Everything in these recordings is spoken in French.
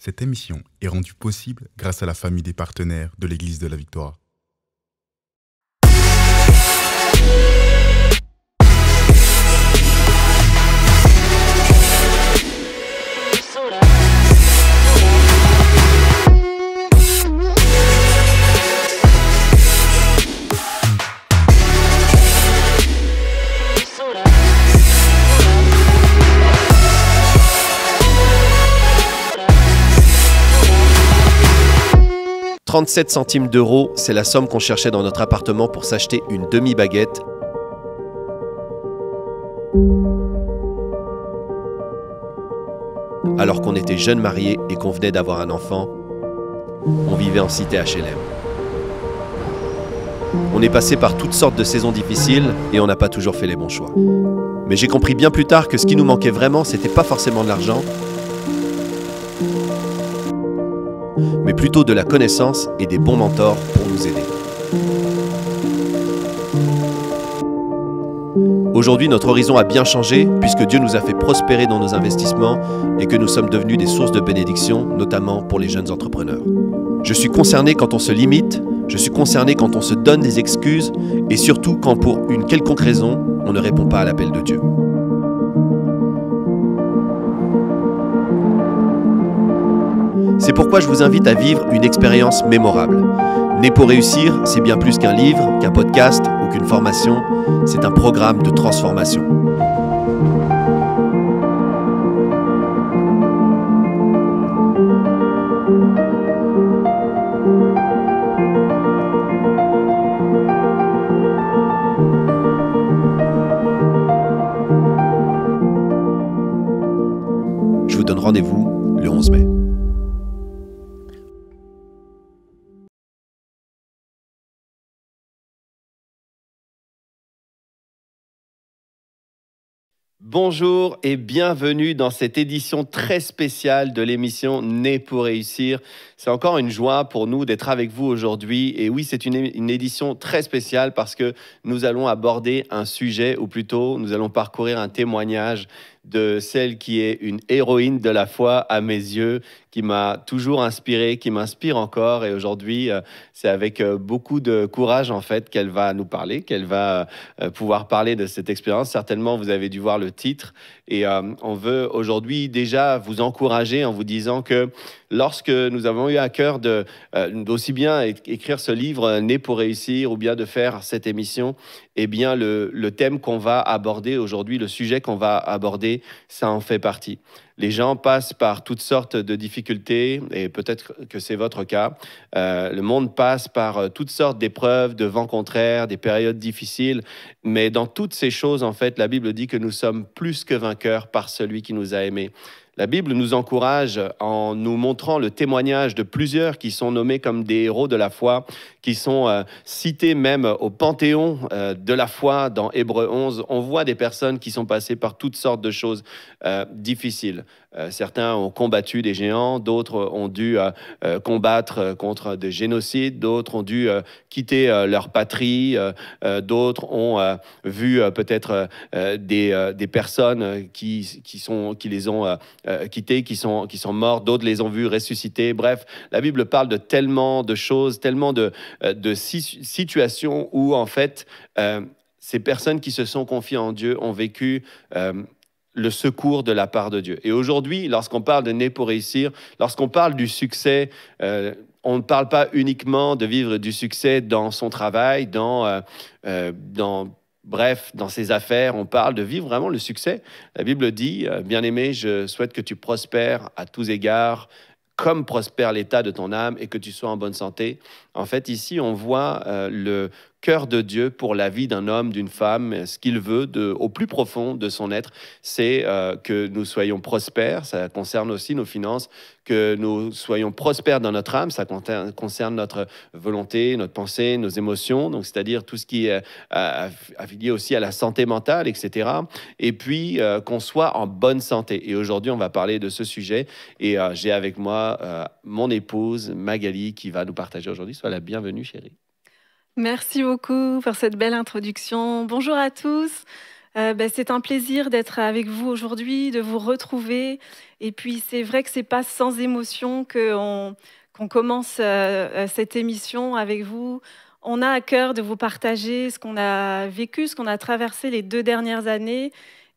Cette émission est rendue possible grâce à la famille des partenaires de l'Église de la Victoire. « 37 centimes d'euros, c'est la somme qu'on cherchait dans notre appartement pour s'acheter une demi-baguette. Alors qu'on était jeunes mariés et qu'on venait d'avoir un enfant, on vivait en cité HLM. On est passé par toutes sortes de saisons difficiles et on n'a pas toujours fait les bons choix. Mais j'ai compris bien plus tard que ce qui nous manquait vraiment, c'était pas forcément de l'argent, mais plutôt de la connaissance et des bons mentors pour nous aider. Aujourd'hui, notre horizon a bien changé puisque Dieu nous a fait prospérer dans nos investissements et que nous sommes devenus des sources de bénédiction, notamment pour les jeunes entrepreneurs. Je suis concerné quand on se limite, je suis concerné quand on se donne des excuses et surtout quand pour une quelconque raison, on ne répond pas à l'appel de Dieu. C'est pourquoi je vous invite à vivre une expérience mémorable. Né pour réussir, c'est bien plus qu'un livre, qu'un podcast ou qu'une formation. C'est un programme de transformation. Je vous donne rendez-vous le 11 mai. Bonjour et bienvenue dans cette édition très spéciale de l'émission Né pour réussir. C'est encore une joie pour nous d'être avec vous aujourd'hui. Et oui, c'est une édition très spéciale parce que nous allons aborder un sujet, ou plutôt nous allons parcourir un témoignage de celle qui est une héroïne de la foi à mes yeux, qui m'a toujours inspiré, qui m'inspire encore. Et aujourd'hui, c'est avec beaucoup de courage en fait qu'elle va nous parler, qu'elle va pouvoir parler de cette expérience. Certainement, vous avez dû voir le titre. Et on veut aujourd'hui déjà vous encourager en vous disant que lorsque nous avons eu à cœur d'aussi bien écrire ce livre Né pour réussir ou bien de faire cette émission, eh bien le thème qu'on va aborder aujourd'hui, le sujet qu'on va aborder, ça en fait partie. Les gens passent par toutes sortes de difficultés et peut-être que c'est votre cas. Le monde passe par toutes sortes d'épreuves, de vents contraires, des périodes difficiles. Mais dans toutes ces choses, en fait, la Bible dit que nous sommes plus que vainqueurs par celui qui nous a aimés. La Bible nous encourage en nous montrant le témoignage de plusieurs qui sont nommés comme des héros de la foi, qui sont cités même au panthéon de la foi dans Hébreux 11. On voit des personnes qui sont passées par toutes sortes de choses difficiles. Certains ont combattu des géants, d'autres ont dû combattre contre des génocides, d'autres ont dû quitter leur patrie, d'autres ont vu peut-être des personnes qui les ont quittés, qui sont morts, d'autres les ont vus ressusciter. Bref, la Bible parle de tellement de choses, tellement de situations où en fait ces personnes qui se sont confiées en Dieu ont vécu le secours de la part de Dieu. Et aujourd'hui, lorsqu'on parle de Né pour réussir, lorsqu'on parle du succès, on ne parle pas uniquement de vivre du succès dans son travail, dans ses affaires. On parle de vivre vraiment le succès. La Bible dit, bien-aimé, je souhaite que tu prospères à tous égards, comme prospère l'état de ton âme et que tu sois en bonne santé. En fait, ici, on voit le cœur de Dieu pour la vie d'un homme, d'une femme. Ce qu'il veut au plus profond de son être, c'est que nous soyons prospères. Ça concerne aussi nos finances, que nous soyons prospères dans notre âme. Ça concerne notre volonté, notre pensée, nos émotions, donc c'est-à-dire tout ce qui est affilié aussi à la santé mentale, etc. Et puis, qu'on soit en bonne santé. Et aujourd'hui, on va parler de ce sujet. Et j'ai avec moi mon épouse, Magali, qui va nous partager aujourd'hui. Sois la bienvenue, chérie. Merci beaucoup pour cette belle introduction. Bonjour à tous. C'est un plaisir d'être avec vous aujourd'hui, de vous retrouver. Et puis, c'est vrai que c'est pas sans émotion qu'on commence cette émission avec vous. On a à cœur de vous partager ce qu'on a vécu, ce qu'on a traversé les 2 dernières années.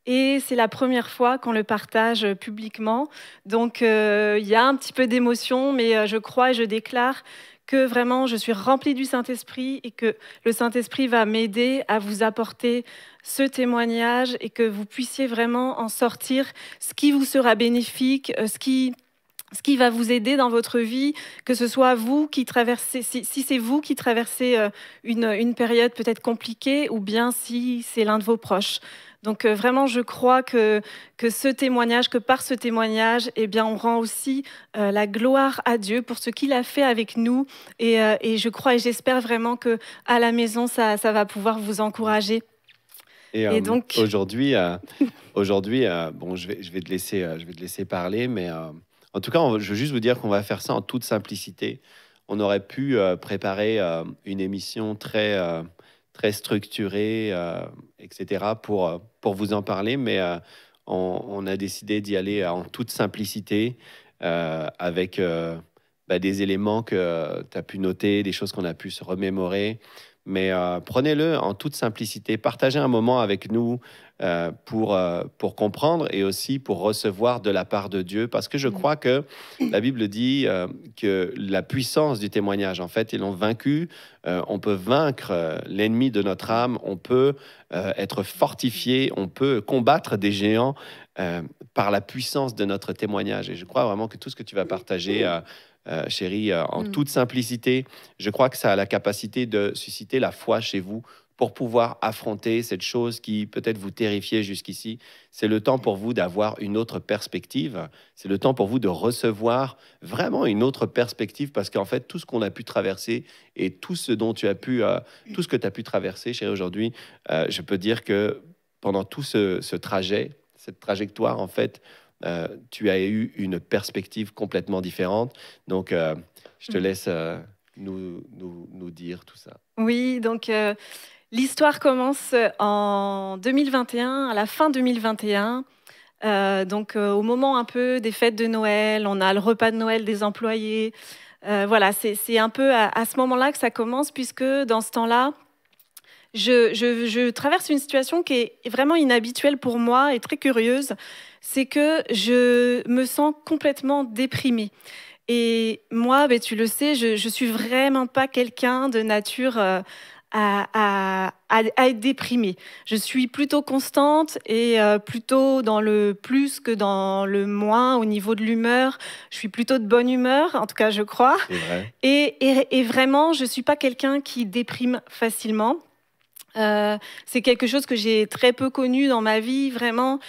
Et c'est la première fois qu'on le partage publiquement. Donc, il y a un petit peu d'émotion, mais je crois et je déclare que vraiment, je suis remplie du Saint-Esprit et que le Saint-Esprit va m'aider à vous apporter ce témoignage et que vous puissiez vraiment en sortir ce qui vous sera bénéfique, ce qui va vous aider dans votre vie, que ce soit vous qui traversez, si c'est vous qui traversez une période peut-être compliquée ou bien si c'est l'un de vos proches. Donc vraiment, je crois que par ce témoignage, eh bien, on rend aussi la gloire à Dieu pour ce qu'il a fait avec nous. Et je crois et j'espère vraiment que à la maison, ça va pouvoir vous encourager. Et donc aujourd'hui, bon, je vais te laisser parler, mais en tout cas, je veux juste vous dire qu'on va faire ça en toute simplicité. On aurait pu préparer une émission très structurée, etc., pour vous en parler, mais on a décidé d'y aller en toute simplicité, avec des éléments que tu as pu noter, des choses qu'on a pu se remémorer. Mais prenez-le en toute simplicité. Partagez un moment avec nous pour comprendre et aussi pour recevoir de la part de Dieu. Parce que je crois que la Bible dit que la puissance du témoignage, en fait, ils l'ont vaincu. On peut vaincre l'ennemi de notre âme. On peut être fortifié. On peut combattre des géants par la puissance de notre témoignage. Et je crois vraiment que tout ce que tu vas partager... chérie, en toute simplicité, je crois que ça a la capacité de susciter la foi chez vous pour pouvoir affronter cette chose qui peut-être vous terrifiait jusqu'ici. C'est le temps pour vous d'avoir une autre perspective. C'est le temps pour vous de recevoir vraiment une autre perspective parce qu'en fait, tout ce qu'on a pu traverser et tout ce que tu as pu traverser, chérie, aujourd'hui, je peux dire que pendant tout ce trajet, cette trajectoire, en fait, tu as eu une perspective complètement différente. Donc, je te laisse nous dire tout ça. Oui, donc l'histoire commence en 2021, à la fin 2021. Au moment un peu des fêtes de Noël, on a le repas de Noël des employés. Voilà, c'est un peu à ce moment-là que ça commence, puisque dans ce temps-là, je traverse une situation qui est vraiment inhabituelle pour moi et très curieuse. C'est que je me sens complètement déprimée. Et moi, tu le sais, je suis vraiment pas quelqu'un de nature à être déprimée. Je suis plutôt constante et plutôt dans le plus que dans le moins au niveau de l'humeur. Je suis plutôt de bonne humeur, en tout cas, je crois. C'est vrai. Et vraiment, je suis pas quelqu'un qui déprime facilement. C'est quelque chose que j'ai très peu connu dans ma vie, vraiment,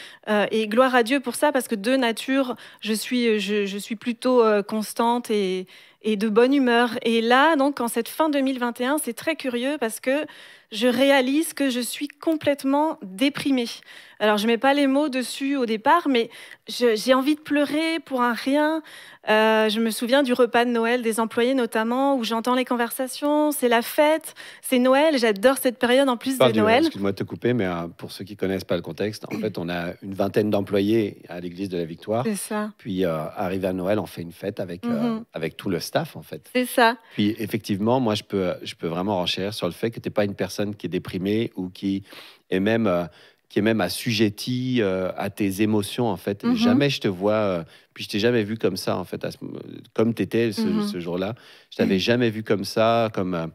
et gloire à Dieu pour ça, parce que de nature, je suis plutôt constante et de bonne humeur. Et là, donc, en cette fin 2021, c'est très curieux parce que je réalise que je suis complètement déprimée. Alors, je mets pas les mots dessus au départ, mais j'ai envie de pleurer pour un rien. Je me souviens du repas de Noël des employés notamment, où j'entends les conversations, c'est la fête, c'est Noël, j'adore cette période en plus de Noël. Excuse-moi de te couper, mais pour ceux qui ne connaissent pas le contexte, en fait, on a une vingtaine d'employés à l'église de la Victoire. C'est ça. Puis, arrivé à Noël, on fait une fête avec tout le staff, en fait. C'est ça. Puis, effectivement, moi, je peux vraiment renchérir sur le fait que tu n'es pas une personne qui est déprimée ou qui est même assujettie à tes émotions, en fait. Jamais je te vois... puis je t'ai jamais vu comme ça, en fait, comme tu étais ce jour-là. Je t'avais jamais vu comme ça, comme...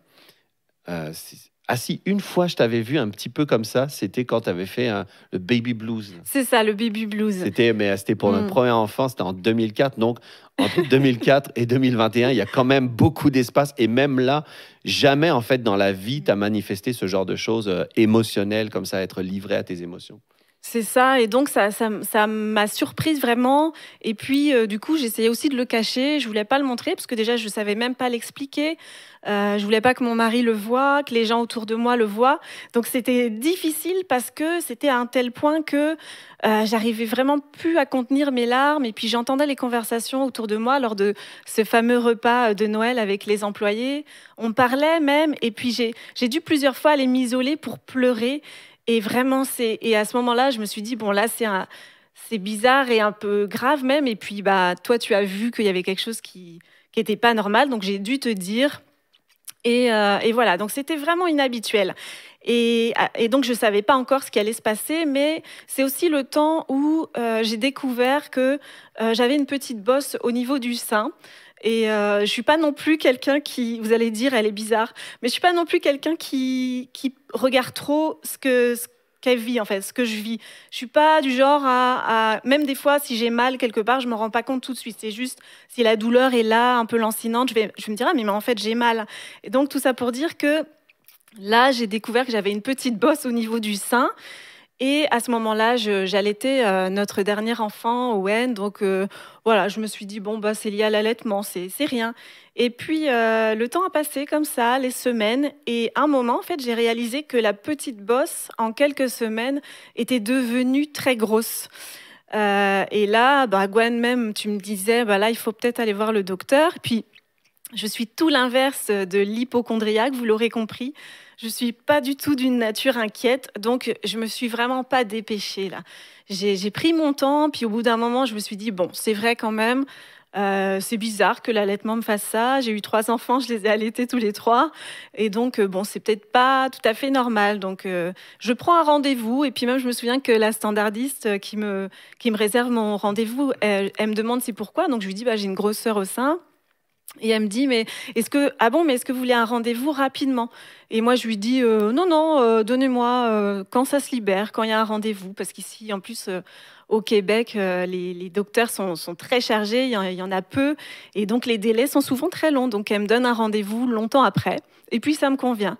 si, une fois, je t'avais vu un petit peu comme ça, c'était quand tu avais fait le baby blues. C'est ça, le baby blues. C'était pour notre premier enfant, c'était en 2004. Donc, entre 2004 et 2021, il y a quand même beaucoup d'espace. Et même là, jamais, en fait, dans la vie, tu as manifesté ce genre de choses émotionnelles, comme ça, être livré à tes émotions. C'est ça, et donc ça m'a surprise vraiment. Et puis, du coup, j'essayais aussi de le cacher. Je voulais pas le montrer parce que déjà, je savais même pas l'expliquer. Je voulais pas que mon mari le voie, que les gens autour de moi le voient. Donc, c'était difficile parce que c'était à un tel point que j'arrivais vraiment plus à contenir mes larmes. Et puis, j'entendais les conversations autour de moi lors de ce fameux repas de Noël avec les employés. On parlait même, et puis j'ai dû plusieurs fois aller m'isoler pour pleurer. Et vraiment, et à ce moment-là, je me suis dit, bon, là, c'est bizarre et un peu grave même. Et puis, bah, toi, tu as vu qu'il y avait quelque chose qui n'était pas normal. Donc, j'ai dû te dire. Et voilà, donc c'était vraiment inhabituel. Et donc, je ne savais pas encore ce qui allait se passer, mais c'est aussi le temps où j'ai découvert que j'avais une petite bosse au niveau du sein. Et je ne suis pas non plus quelqu'un qui, vous allez dire, elle est bizarre, mais je ne suis pas non plus quelqu'un qui regarde trop ce qu'elle vit, en fait, ce que je vis. Je ne suis pas du genre même des fois, si j'ai mal quelque part, je ne me rends pas compte tout de suite. C'est juste, si la douleur est là, un peu lancinante, je vais me dire, ah, mais en fait, j'ai mal. Et donc, tout ça pour dire que là, j'ai découvert que j'avais une petite bosse au niveau du sein. Et à ce moment-là, j'allaitais notre dernier enfant, Owen. Donc voilà, je me suis dit, bon, bah, c'est lié à l'allaitement, c'est rien. Et puis le temps a passé comme ça, les semaines. Et à un moment, en fait, j'ai réalisé que la petite bosse, en quelques semaines, était devenue très grosse. Et là, bah, Gwen, même, tu me disais, bah, là, il faut peut-être aller voir le docteur. Puis je suis tout l'inverse de l'hypocondriaque, vous l'aurez compris. Je suis pas du tout d'une nature inquiète, donc je me suis vraiment pas dépêchée là. J'ai pris mon temps, puis au bout d'un moment, je me suis dit bon, c'est vrai quand même, c'est bizarre que l'allaitement me fasse ça. J'ai eu 3 enfants, je les ai allaités tous les 3, et donc bon, c'est peut-être pas tout à fait normal. Donc je prends un rendez-vous, et puis même je me souviens que la standardiste qui me réserve mon rendez-vous, elle me demande c'est pourquoi. Donc je lui dis bah j'ai une grosseur au sein. Et elle me dit, mais est-ce que vous voulez un rendez-vous rapidement? Et moi, je lui dis, non, non, donnez-moi quand ça se libère, quand il y a un rendez-vous. Parce qu'ici, en plus, au Québec, les docteurs sont très chargés, il y en a peu. Et donc, les délais sont souvent très longs. Donc, elle me donne un rendez-vous longtemps après. Et puis, ça me convient.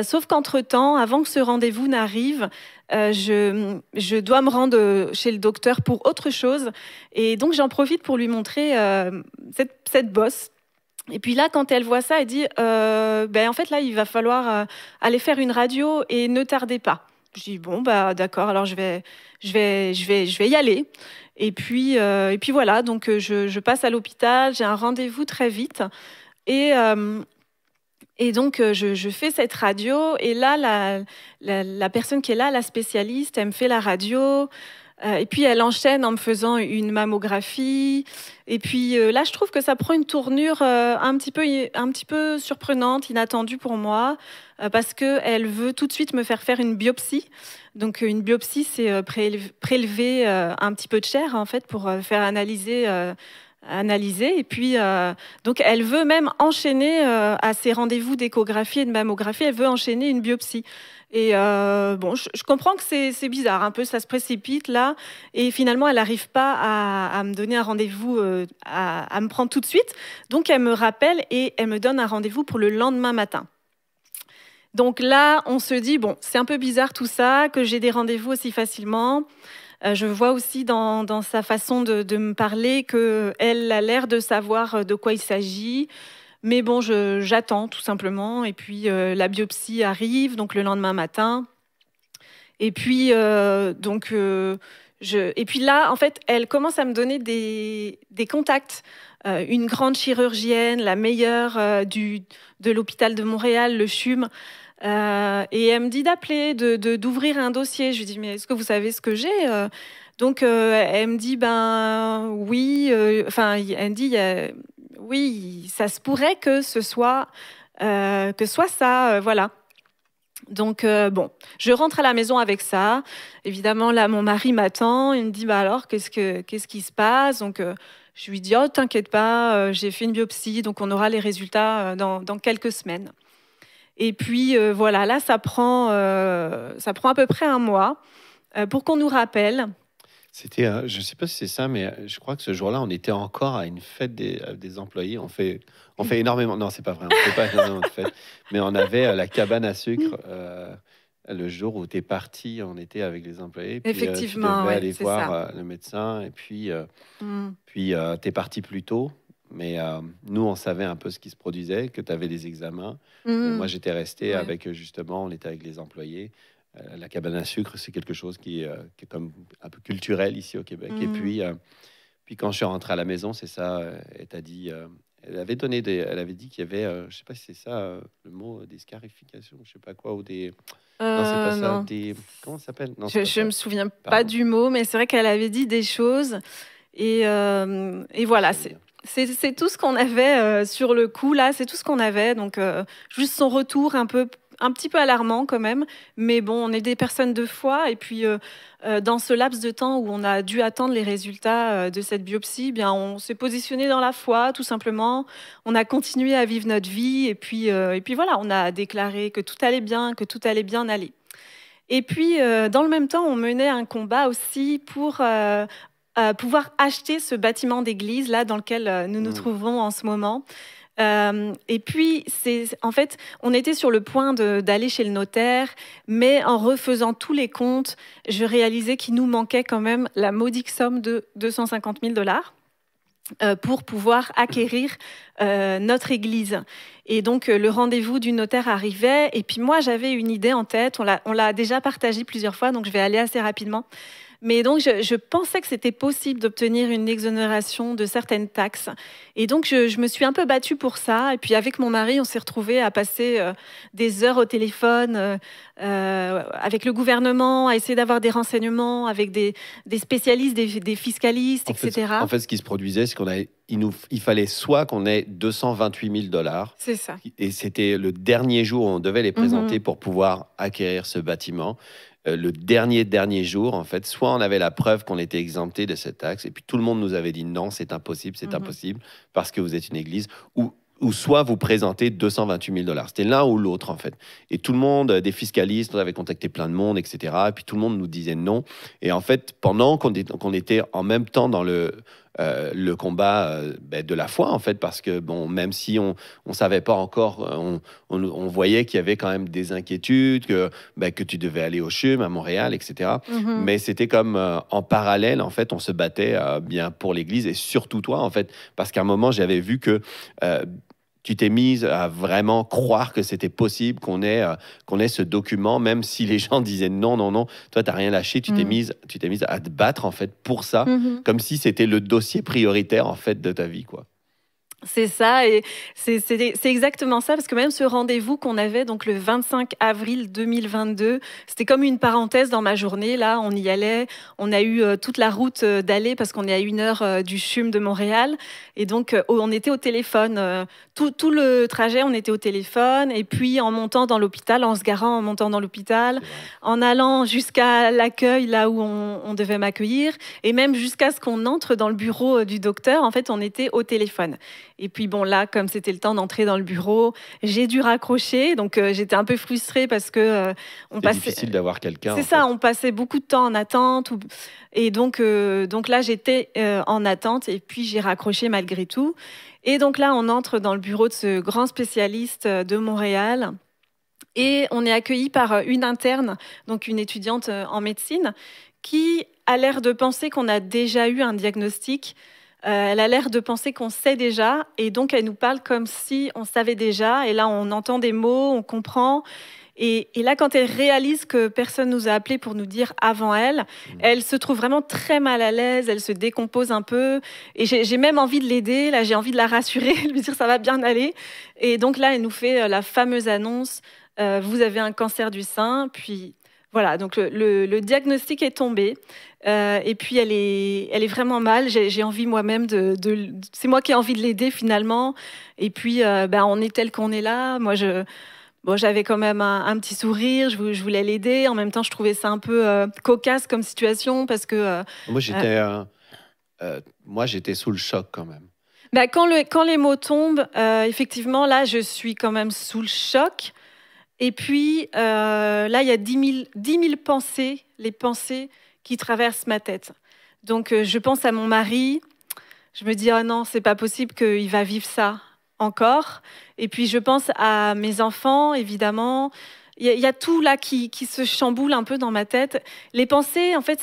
Sauf qu'entre-temps, avant que ce rendez-vous n'arrive, je dois me rendre chez le docteur pour autre chose. Et donc, j'en profite pour lui montrer cette bosse. Et puis là, quand elle voit ça, elle dit ben, en fait, là, il va falloir aller faire une radio et ne tardez pas. Je dis bon, bah, d'accord, alors je vais y aller. Et puis voilà, donc je passe à l'hôpital, j'ai un rendez-vous très vite. Et, et donc, je fais cette radio. Et là, la personne qui est là, la spécialiste, elle me fait la radio. Et puis, elle enchaîne en me faisant une mammographie. Et puis, là, je trouve que ça prend une tournure un petit peu surprenante, inattendue pour moi, parce qu'elle veut tout de suite me faire une biopsie. Donc, une biopsie, c'est prélever un petit peu de chair, en fait, pour faire analyser. Et puis, donc, elle veut même enchaîner à ses rendez-vous d'échographie et de mammographie, elle veut enchaîner une biopsie. Et bon, je comprends que c'est bizarre, un peu, ça se précipite là. Et finalement, elle n'arrive pas à me donner un rendez-vous, à me prendre tout de suite. Donc, elle me rappelle et elle me donne un rendez-vous pour le lendemain matin. Donc là, on se dit, bon, c'est un peu bizarre tout ça, que j'ai des rendez-vous aussi facilement. Je vois aussi dans sa façon de me parler qu'elle a l'air de savoir de quoi il s'agit. Mais bon, j'attends tout simplement. Et puis, la biopsie arrive, donc le lendemain matin. Et puis, et puis là, en fait, elle commence à me donner des contacts. Une grande chirurgienne, la meilleure de l'hôpital de Montréal, le CHUM. Et elle me dit d'appeler, d'ouvrir un dossier. Je lui dis, mais est-ce que vous savez ce que j'ai? Donc, elle me dit, ben oui. Elle me dit, oui, ça se pourrait que ce soit ça, voilà. Donc, bon, je rentre à la maison avec ça. Évidemment, là, mon mari m'attend. Il me dit, bah alors, qu'est-ce qui se passe? Donc, je lui dis, oh, t'inquiète pas, j'ai fait une biopsie, donc on aura les résultats dans quelques semaines. Et puis, voilà, là, ça prend à peu près un mois pour qu'on nous rappelle. C'était, je ne sais pas si c'est ça, mais je crois que ce jour-là, on était encore à une fête des employés. On fait énormément. Non, c'est pas vrai. On fait pas énormément de fêtes. Mais on avait la cabane à sucre. Le jour où tu es parti, on était avec les employés. Puis, Effectivement, tu devais ouais, aller c'est voir le médecin. Et puis, tu es parti plus tôt. Mais nous, on savait un peu ce qui se produisait, que tu avais des examens. Et moi, j'étais resté avec, justement, on était avec les employés. La cabane à sucre, c'est quelque chose qui est comme un peu culturel ici au Québec. Et puis quand je suis rentré à la maison, c'est ça, elle t'a dit, Elle avait elle avait dit qu'il y avait, je sais pas si c'est ça le mot, des scarifications, je sais pas quoi, ou des. Non, c'est pas ça. Non. Comment ça s'appelle? Non, Je me souviens pas Pardon. du mot, mais c'est vrai qu'elle avait dit des choses. Et voilà, c'est tout ce qu'on avait sur le coup, là, c'est tout ce qu'on avait. Donc, juste son retour un petit peu alarmant quand même. Mais bon, on est des personnes de foi. Et puis, dans ce laps de temps où on a dû attendre les résultats de cette biopsie, eh bien, on s'est positionné dans la foi, tout simplement. On a continué à vivre notre vie. Et puis voilà, on a déclaré que tout allait bien, que tout allait bien aller. Et puis, dans le même temps, on menait un combat aussi pour pouvoir acheter ce bâtiment d'église là dans lequel nous nous trouvons en ce moment. Et puis, en fait, on était sur le point d'aller chez le notaire, mais en refaisant tous les comptes, je réalisais qu'il nous manquait quand même la modique somme de 250 000 $ pour pouvoir acquérir notre église. Et donc, le rendez-vous du notaire arrivait. Et puis moi, j'avais une idée en tête. On l'a déjà partagée plusieurs fois, donc je vais aller assez rapidement. Mais donc, je pensais que c'était possible d'obtenir une exonération de certaines taxes. Et donc, je me suis un peu battue pour ça. Et puis, avec mon mari, on s'est retrouvés à passer des heures au téléphone avec le gouvernement, à essayer d'avoir des renseignements avec des spécialistes, des fiscalistes, etc. En fait, ce qui se produisait, c'est il fallait soit qu'on ait 228 000 $. C'est ça. Et c'était le dernier jour où on devait les présenter pour pouvoir acquérir ce bâtiment. Le dernier jour, en fait, soit on avait la preuve qu'on était exempté de cette taxe, et puis tout le monde nous avait dit non, c'est impossible, parce que vous êtes une église, ou soit vous présentez 228 000 $. C'était l'un ou l'autre, en fait. Et tout le monde, des fiscalistes, on avait contacté plein de monde, etc. Et puis tout le monde nous disait non. Et en fait, pendant qu'on était en même temps dans le combat de la foi, en fait, parce que, bon, même si on savait pas encore, on voyait qu'il y avait quand même des inquiétudes, que tu devais aller au CHUM à Montréal, etc. Mais c'était comme en parallèle, en fait, on se battait bien pour l'Église, et surtout toi, en fait, parce qu'à un moment, j'avais vu que tu t'es mise à vraiment croire que c'était possible qu'on ait ce document, même si les gens disaient non. Toi, tu n'as rien lâché. Tu t'es mise à te battre, en fait, pour ça, comme si c'était le dossier prioritaire, en fait, de ta vie, quoi. C'est ça, et c'est exactement ça, parce que même ce rendez-vous qu'on avait donc le 25 avril 2022, c'était comme une parenthèse dans ma journée. Là, on y allait, on a eu toute la route d'aller, parce qu'on est à 1 heure du CHUM de Montréal, et donc on était au téléphone. Tout le trajet, on était au téléphone, et puis en montant dans l'hôpital, en se garant, en montant dans l'hôpital, en allant jusqu'à l'accueil, là où on devait m'accueillir, et même jusqu'à ce qu'on entre dans le bureau du docteur, en fait, on était au téléphone. Et puis bon, là, comme c'était le temps d'entrer dans le bureau, j'ai dû raccrocher. Donc j'étais un peu frustrée parce que c'est difficile d'avoir quelqu'un. C'est ça, on passait beaucoup de temps en attente. Et donc là, j'étais en attente, et puis j'ai raccroché malgré tout. Et donc là, on entre dans le bureau de ce grand spécialiste de Montréal. Et on est accueilli par une interne, donc une étudiante en médecine, qui a l'air de penser qu'on a déjà eu un diagnostic. Elle a l'air de penser qu'on sait déjà, et donc elle nous parle comme si on savait déjà. Et là, on entend des mots, on comprend. Et là, quand elle réalise que personne nous a appelés pour nous dire avant elle, elle se trouve vraiment très mal à l'aise, elle se décompose un peu. Et j'ai même envie de l'aider, là, j'ai envie de la rassurer, lui dire ça va bien aller. Et donc là, elle nous fait la fameuse annonce, vous avez un cancer du sein, puis... Voilà, donc le diagnostic est tombé, et puis elle est vraiment mal. J'ai envie moi-même c'est moi qui ai envie de l'aider finalement. Et puis on est tel qu'on est là. Moi, j'avais quand même un petit sourire. Je voulais l'aider. En même temps, je trouvais ça un peu cocasse comme situation, parce que moi, j'étais sous le choc quand même. Quand les mots tombent, effectivement, là, je suis quand même sous le choc. Et puis, là, il y a 10 000 pensées, les pensées qui traversent ma tête. Donc, je pense à mon mari. Je me dis, oh non, c'est pas possible qu'il va vivre ça encore. Et puis, je pense à mes enfants, évidemment. Il y a tout là qui se chamboule un peu dans ma tête. Les pensées, en fait,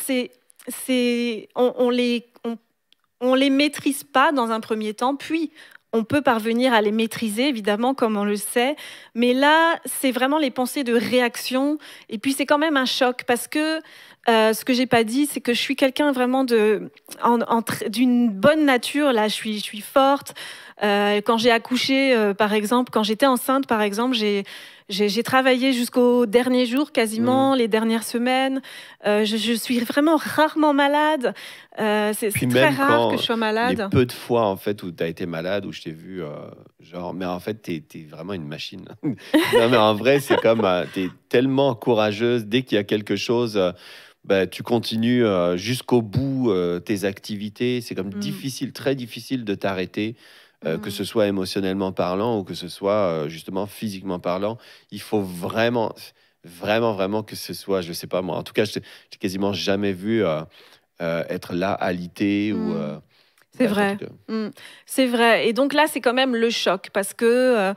on les maîtrise pas dans un premier temps. Puis, on peut parvenir à les maîtriser, évidemment, comme on le sait. Mais là, c'est vraiment les pensées de réaction. Et puis, c'est quand même un choc parce que ce que j'ai pas dit, c'est que je suis quelqu'un vraiment d'une bonne nature. Là, je suis forte. Quand j'ai accouché, par exemple, quand j'étais enceinte, par exemple, j'ai travaillé jusqu'au dernier jour, quasiment, les dernières semaines. Je suis vraiment rarement malade. C'est Puis très même rare que quand je sois les malade. peu de fois en fait où tu as été malade, où je t'ai vu, genre, mais en fait, t'es vraiment une machine. Non, mais en vrai, c'est comme, t'es tellement courageuse. Dès qu'il y a quelque chose, bah, tu continues jusqu'au bout tes activités. C'est comme Mm, difficile, très difficile de t'arrêter, que ce mm. soit émotionnellement parlant ou que ce soit justement physiquement parlant. Il faut vraiment, vraiment, vraiment que ce soit, je sais pas moi. En tout cas, j'ai quasiment jamais vu être là, alité ou Mm. C'est bref, en tout vrai. cas. Mm. C'est vrai. Et donc là, c'est quand même le choc parce que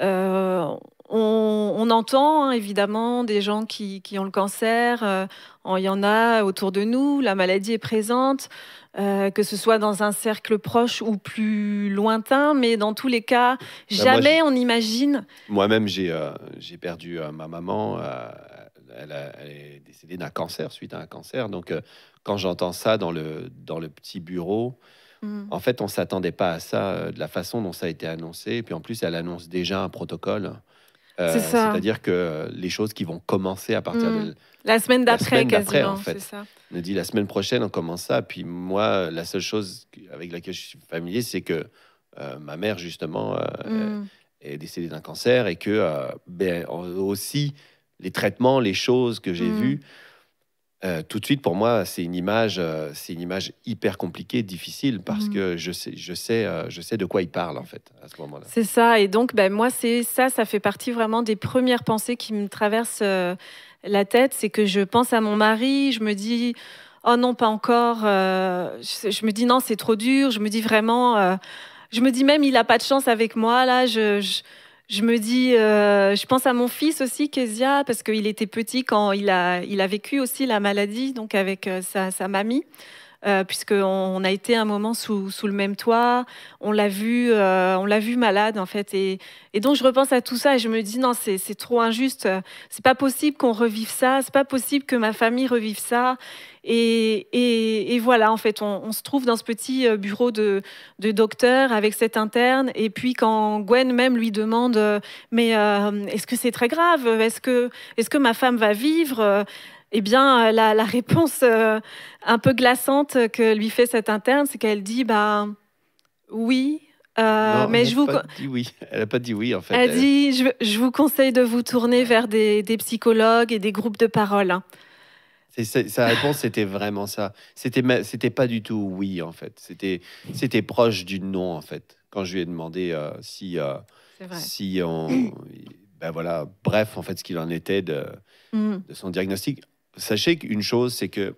euh, on entend hein, évidemment des gens qui ont le cancer. Il y en a autour de nous. La maladie est présente, que ce soit dans un cercle proche ou plus lointain. Mais dans tous les cas, Bah, moi, jamais on imagine. moi-même, j'ai perdu ma maman. Elle est décédée d'un cancer, suite à un cancer. Donc, quand j'entends ça dans le petit bureau, Mm. en fait, on s'attendait pas à ça de la façon dont ça a été annoncé. Et puis, en plus, elle annonce déjà un protocole. C'est ça. C'est-à-dire que les choses qui vont commencer à partir Mm. de La semaine la d'après, semaine d'après, en quasiment. C'est fait. ça. On a dit la semaine prochaine, on commence ça. Puis moi, la seule chose avec laquelle je suis familier, c'est que ma mère, justement, Mm. est décédée d'un cancer et que aussi les traitements, les choses que j'ai Mm. vues, tout de suite pour moi, c'est une image hyper compliquée, difficile parce Mm. que je sais de quoi il parle en fait à ce moment-là. C'est ça. Et donc, ben, moi, c'est ça, ça fait partie vraiment des premières pensées qui me traversent la tête. C'est que je pense à mon mari, je me dis, oh non, pas encore. Je me dis, non, c'est trop dur. Je me dis vraiment, je me dis même, il n'a pas de chance avec moi. Là, je me dis, je pense à mon fils aussi, Kezia, parce qu'il était petit quand il a vécu aussi la maladie, donc avec sa mamie. Puisqu'on a été un moment sous le même toit, on l'a vu malade en fait, et donc je repense à tout ça et je me dis non, c'est trop injuste, c'est pas possible qu'on revive ça, c'est pas possible que ma famille revive ça, et voilà en fait, on se trouve dans ce petit bureau de docteur avec cet interne, et puis quand Gwen même lui demande, mais est-ce que c'est très grave, est-ce que ma femme va vivre? Eh bien, la réponse un peu glaçante que lui fait cette interne, c'est qu'elle dit, bah oui, Non, elle mais n'a pas dit oui. Elle a pas dit oui en fait. elle dit, je vous conseille de vous tourner Ouais. vers des psychologues et des groupes de parole, hein. Sa réponse, c'était vraiment ça. C'était pas du tout oui, en fait. C'était proche du non, en fait. Quand je lui ai demandé C'est vrai. si on. Ben voilà, bref, en fait, ce qu'il en était Mm, de son diagnostic. Sachez qu'une chose, c'est que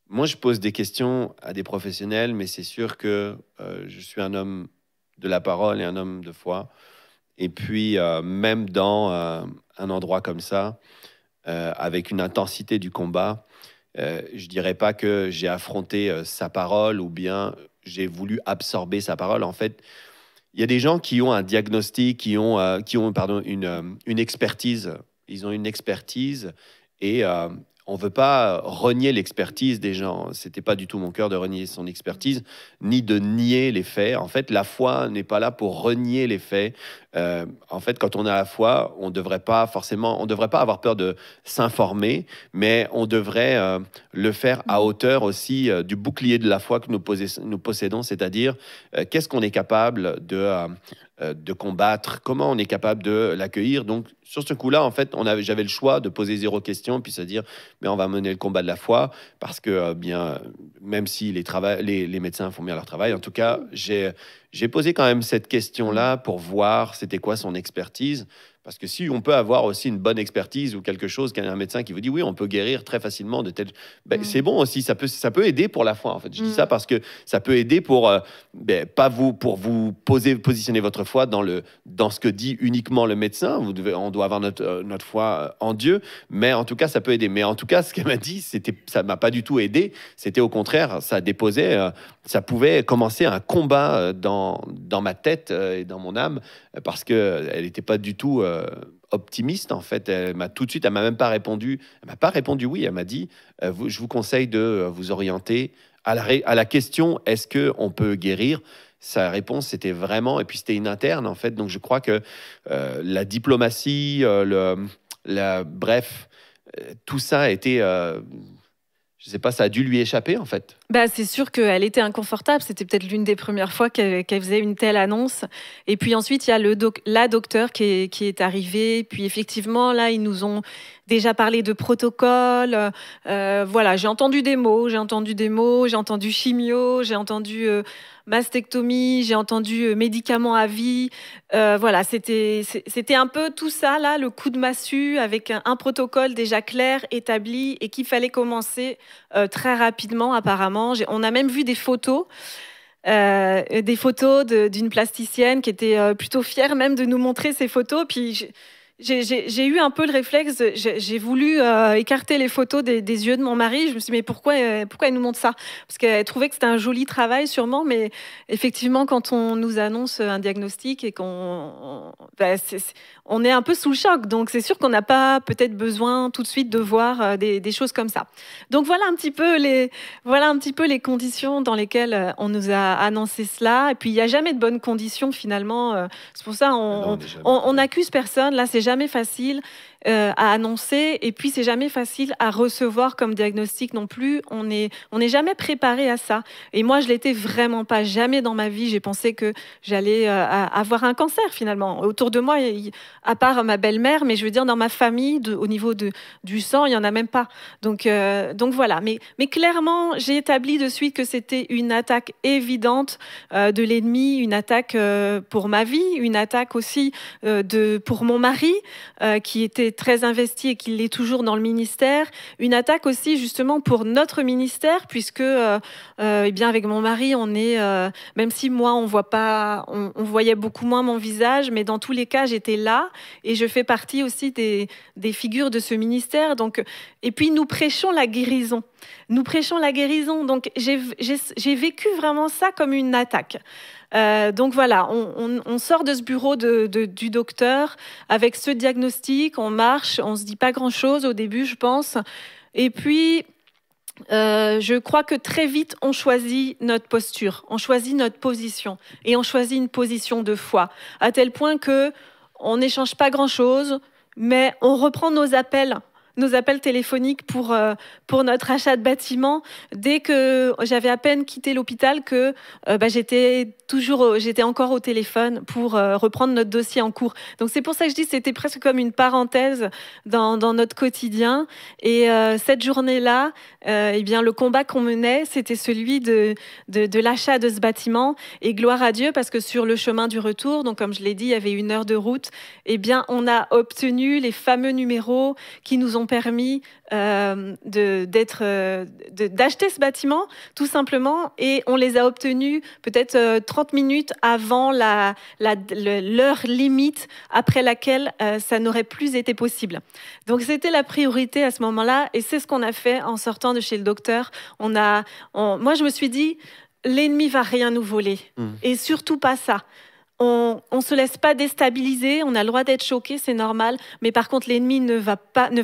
moi, je pose des questions à des professionnels, mais c'est sûr que je suis un homme de la parole et un homme de foi. Et puis, même dans un endroit comme ça, avec une intensité du combat, je dirais pas que j'ai affronté sa parole ou bien j'ai voulu absorber sa parole. En fait, il y a des gens qui ont un diagnostic, qui ont pardon, une expertise. Ils ont une expertise et on veut pas renier l'expertise des gens. C'était pas du tout mon cœur de renier son expertise, ni de nier les faits. En fait, la foi n'est pas là pour renier les faits. En fait, quand on a la foi, on devrait pas avoir peur de s'informer, mais on devrait le faire à hauteur aussi du bouclier de la foi que nous possédons, c'est-à-dire qu'est-ce qu'on est capable de combattre, comment on est capable de l'accueillir. Donc, sur ce coup-là, en fait, j'avais le choix de poser zéro question, puis se dire, mais on va mener le combat de la foi, parce que, même si les médecins font bien leur travail, en tout cas, j'ai posé quand même cette question-là pour voir c'était quoi son expertise, Parce que si on peut avoir aussi une bonne expertise ou quelque chose, un médecin qui vous dit oui, on peut guérir très facilement de tel, c'est bon aussi, ça peut aider pour la foi. En fait, je dis ça parce que ça peut aider pour pour vous positionner votre foi dans ce que dit uniquement le médecin. On doit avoir notre foi en Dieu, mais en tout cas, ça peut aider. Mais en tout cas, ce qu'elle m'a dit, ça m'a pas du tout aidé. C'était au contraire, ça pouvait commencer un combat dans ma tête et dans mon âme, parce qu'elle n'était pas du tout optimiste, en fait. Elle m'a même pas répondu. Elle m'a pas répondu oui. Elle m'a dit je vous conseille de vous orienter à la question est-ce qu'on peut guérir. Sa réponse, c'était vraiment, et puis c'était une interne, en fait. Donc je crois que la diplomatie, bref, tout ça a été. Je sais pas, ça a dû lui échapper, en fait. C'est sûr qu'elle était inconfortable. C'était peut-être l'une des premières fois qu'elle faisait une telle annonce. Et puis ensuite, il y a la docteure qui est arrivée. Puis effectivement, là, ils nous ont déjà parlé de protocole. Voilà, j'ai entendu des mots. J'ai entendu chimio, j'ai entendu mastectomie, j'ai entendu médicaments à vie. Voilà, c'était un peu tout ça, là, le coup de massue avec un protocole déjà clair, établi et qu'il fallait commencer très rapidement, apparemment. On a même vu des photos d'une plasticienne qui était plutôt fière même de nous montrer ces photos. Puis j'ai eu un peu le réflexe, j'ai voulu écarter les photos des yeux de mon mari. Je me suis dit, mais pourquoi elle nous montre ça? Parce qu'elle trouvait que c'était un joli travail sûrement, mais effectivement, quand on nous annonce un diagnostic et on est un peu sous le choc. Donc c'est sûr qu'on n'a pas peut-être besoin tout de suite de voir des choses comme ça. Donc voilà un petit peu les conditions dans lesquelles on nous a annoncé cela. Et puis il n'y a jamais de bonnes conditions finalement. C'est pour ça on n'accuse personne. Là, c'est jamais facile à annoncer, et puis c'est jamais facile à recevoir comme diagnostic non plus. On n'est jamais préparé à ça. Et moi, je l'étais vraiment pas. Jamais dans ma vie, j'ai pensé que j'allais avoir un cancer finalement. Autour de moi, à part ma belle-mère, mais je veux dire dans ma famille, au niveau du sang, il y en a même pas. Donc voilà. Mais clairement, j'ai établi de suite que c'était une attaque évidente de l'ennemi, une attaque pour ma vie, une attaque aussi pour mon mari qui était très investi et qui l'est toujours dans le ministère. Une attaque aussi justement pour notre ministère, puisque avec mon mari, on est, même si moi on voyait beaucoup moins mon visage, mais dans tous les cas j'étais là et je fais partie aussi des figures de ce ministère. Donc, et puis nous prêchons la guérison. Donc j'ai vécu vraiment ça comme une attaque. Donc voilà, on sort de ce bureau du docteur avec ce diagnostic, on marche, on se dit pas grand-chose au début, je pense. Et puis, je crois que très vite, on choisit notre posture, on choisit notre position, et on choisit une position de foi, à tel point que on n'échange pas grand-chose, mais on reprend nos appels téléphoniques pour notre achat de bâtiment. Dès que j'avais à peine quitté l'hôpital, que j'étais encore au téléphone pour reprendre notre dossier en cours. Donc c'est pour ça que je dis que c'était presque comme une parenthèse dans notre quotidien. Et cette journée-là, le combat qu'on menait, c'était celui de l'achat de ce bâtiment. Et gloire à Dieu, parce que sur le chemin du retour, donc comme je l'ai dit, il y avait 1 heure de route, on a obtenu les fameux numéros qui nous ont permis d'acheter ce bâtiment, tout simplement, et on les a obtenus peut-être 30 minutes avant l'heure limite après laquelle ça n'aurait plus été possible. Donc c'était la priorité à ce moment-là, et c'est ce qu'on a fait en sortant de chez le docteur. Moi, je me suis dit, l'ennemi va rien nous voler, et surtout pas ça. On ne se laisse pas déstabiliser, on a le droit d'être choqué, c'est normal, mais par contre l'ennemi ne va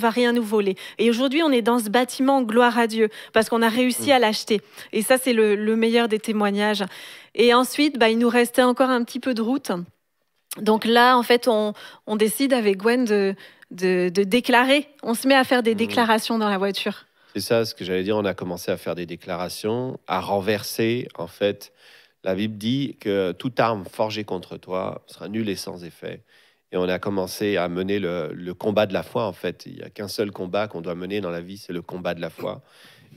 rien nous voler. Et aujourd'hui, on est dans ce bâtiment, gloire à Dieu, parce qu'on a réussi à l'acheter. Et ça, c'est le meilleur des témoignages. Et ensuite, il nous restait encore un petit peu de route. Donc là, en fait, on décide avec Gwen de déclarer. On se met à faire des déclarations dans la voiture. C'est ça ce que j'allais dire, on a commencé à faire des déclarations, à renverser, en fait. La Bible dit que toute arme forgée contre toi sera nulle et sans effet. Et on a commencé à mener le combat de la foi, en fait. Il n'y a qu'un seul combat qu'on doit mener dans la vie, c'est le combat de la foi.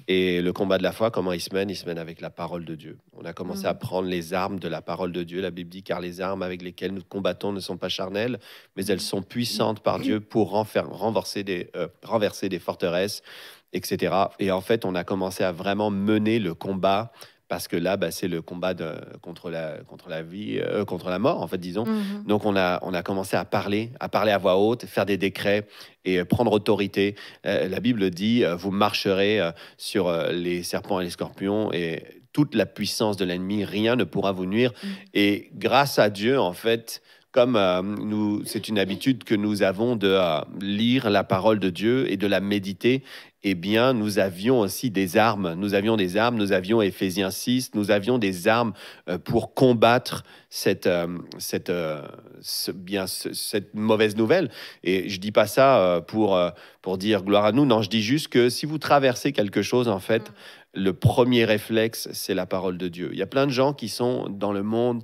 Et le combat de la foi, comment il se mène? Il se mène avec la parole de Dieu. On a commencé à Mm. prendre les armes de la parole de Dieu. La Bible dit, car les armes avec lesquelles nous combattons ne sont pas charnelles, mais elles sont puissantes par Dieu pour renverser des forteresses, etc. Et en fait, on a commencé à vraiment mener le combat parce que là, c'est le combat contre la vie, contre la mort, en fait, disons. Mhm. Donc, on a commencé à parler à voix haute, faire des décrets et prendre autorité. La Bible dit, vous marcherez sur les serpents et les scorpions et toute la puissance de l'ennemi, rien ne pourra vous nuire. Mhm. Et grâce à Dieu, en fait, comme c'est une habitude que nous avons de lire la parole de Dieu et de la méditer, eh bien, nous avions aussi des armes. Nous avions Éphésiens 6, nous avions des armes pour combattre cette mauvaise nouvelle. Et je ne dis pas ça pour dire gloire à nous. Non, je dis juste que si vous traversez quelque chose, en fait, le premier réflexe, c'est la parole de Dieu. Il y a plein de gens qui sont dans le monde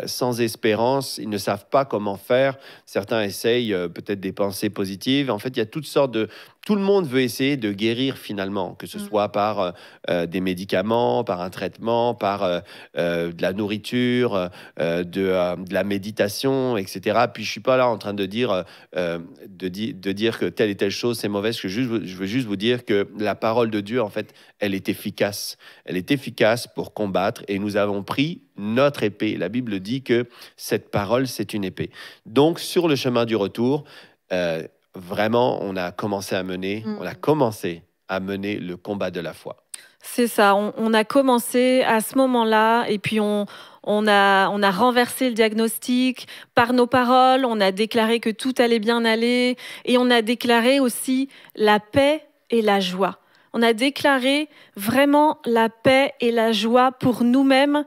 sans espérance, ils ne savent pas comment faire. Certains essayent peut-être des pensées positives. En fait, il y a toutes sortes de... Tout le monde veut essayer de guérir finalement, que ce soit par des médicaments, par un traitement, par de la nourriture, de la méditation, etc. Puis je ne suis pas là en train de dire, de dire que telle et telle chose c'est mauvaise. Je veux juste vous dire que la parole de Dieu, en fait, elle est efficace. Elle est efficace pour combattre et nous avons pris notre épée. La Bible dit que cette parole, c'est une épée. Donc, sur le chemin du retour, vraiment, on a commencé à mener le combat de la foi. C'est ça, on a commencé à ce moment-là et puis on a renversé le diagnostic par nos paroles, on a déclaré que tout allait bien aller et on a déclaré aussi la paix et la joie. On a déclaré vraiment la paix et la joie pour nous-mêmes,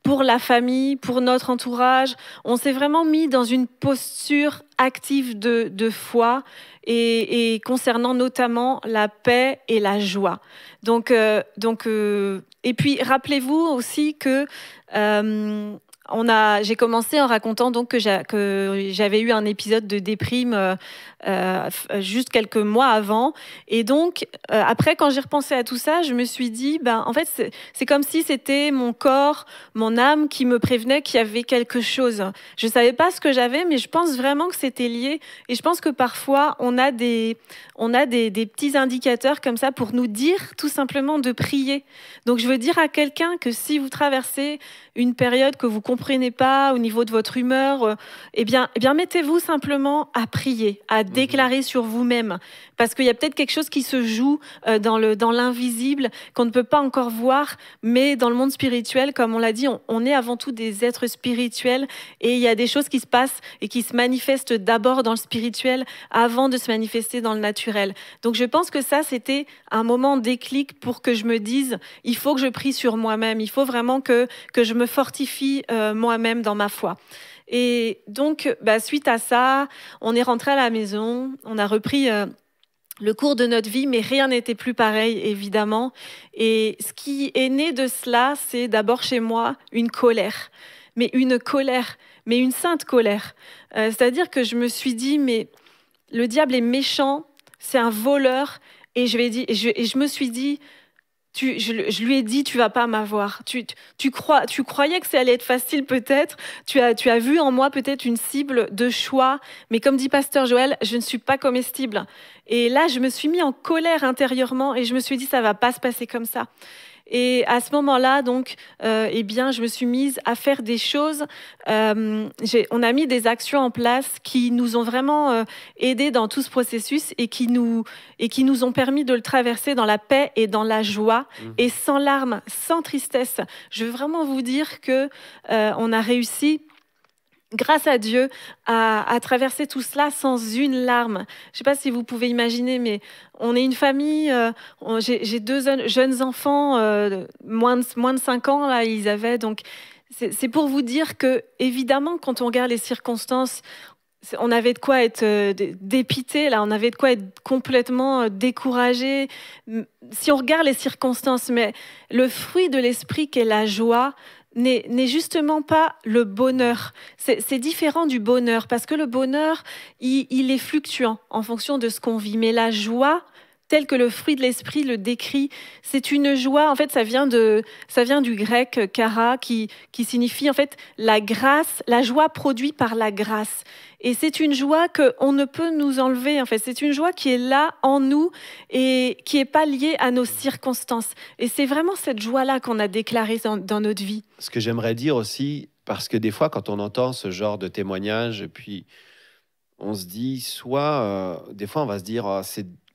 pour la famille, pour notre entourage. On s'est vraiment mis dans une posture active de foi et concernant notamment la paix et la joie. Donc, et puis rappelez-vous aussi que j'ai commencé en racontant donc que j'avais eu un épisode de déprime juste quelques mois avant. Et donc, après, quand j'ai repensé à tout ça, je me suis dit, en fait, c'est comme si c'était mon corps, mon âme qui me prévenait qu'il y avait quelque chose. Je ne savais pas ce que j'avais, mais je pense vraiment que c'était lié. Et je pense que parfois, on a des petits indicateurs comme ça pour nous dire tout simplement de prier. Donc, je veux dire à quelqu'un que si vous traversez une période que vous comprenez pas au niveau de votre humeur, eh bien, mettez-vous simplement à prier, à déclarer sur vous-même. Parce qu'il y a peut-être quelque chose qui se joue dans l'invisible, qu'on ne peut pas encore voir, mais dans le monde spirituel, comme on l'a dit, on est avant tout des êtres spirituels et il y a des choses qui se passent et qui se manifestent d'abord dans le spirituel avant de se manifester dans le naturel. Donc je pense que ça, c'était un moment déclic pour que je me dise, il faut que je prie sur moi-même, il faut vraiment que je me fortifie moi-même dans ma foi. Et donc, suite à ça, on est rentré à la maison, on a repris le cours de notre vie, mais rien n'était plus pareil, évidemment. Et ce qui est né de cela, c'est d'abord chez moi une colère, mais une sainte colère. C'est-à-dire que je me suis dit, mais le diable est méchant, c'est un voleur, et je me suis dit, je lui ai dit, tu vas pas m'avoir. Tu croyais que ça allait être facile peut-être. Tu as vu en moi peut-être une cible de choix. Mais comme dit Pasteur Joël, je ne suis pas comestible. Et là, je me suis mis en colère intérieurement et je me suis dit, ça va pas se passer comme ça. Et à ce moment-là, donc, je me suis mise à faire des choses. On a mis des actions en place qui nous ont vraiment aidés dans tout ce processus et qui nous ont permis de le traverser dans la paix et dans la joie et sans larmes, sans tristesse. Je veux vraiment vous dire que on a réussi, grâce à Dieu, à traverser tout cela sans une larme. Je ne sais pas si vous pouvez imaginer, mais on est une famille, j'ai deux jeunes enfants, moins de 5 ans, là, ils avaient. Donc, c'est pour vous dire que, évidemment, quand on regarde les circonstances, on avait de quoi être dépité, là, on avait de quoi être complètement découragé. Si on regarde les circonstances, mais le fruit de l'esprit qu'est la joie, n'est justement pas le bonheur. C'est différent du bonheur, parce que le bonheur, il est fluctuant en fonction de ce qu'on vit. Mais la joie, tel que le fruit de l'esprit le décrit. C'est une joie, en fait, ça vient du grec kara, qui signifie en fait la grâce, la joie produite par la grâce. Et c'est une joie qu'on ne peut nous enlever, en fait. C'est une joie qui est là en nous et qui n'est pas liée à nos circonstances. Et c'est vraiment cette joie-là qu'on a déclarée dans notre vie. Ce que j'aimerais dire aussi, parce que des fois, quand on entend ce genre de témoignage, puis on se dit, des fois, on va se dire, ah,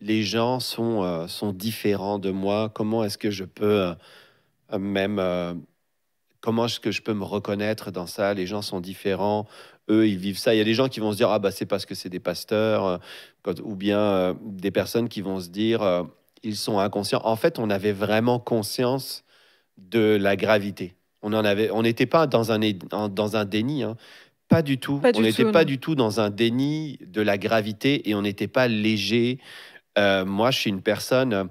les gens sont différents de moi. Comment est-ce que je peux comment est-ce que je peux me reconnaître dans ça? Les gens sont différents. Eux, ils vivent ça. Il y a des gens qui vont se dire, ah bah c'est parce que c'est des pasteurs, ou bien des personnes qui vont se dire, ils sont inconscients. En fait, on avait vraiment conscience de la gravité. On n'était pas dans un déni, hein. Pas du tout. On n'était pas du tout dans un déni de la gravité et on n'était pas léger. Moi, je suis une personne.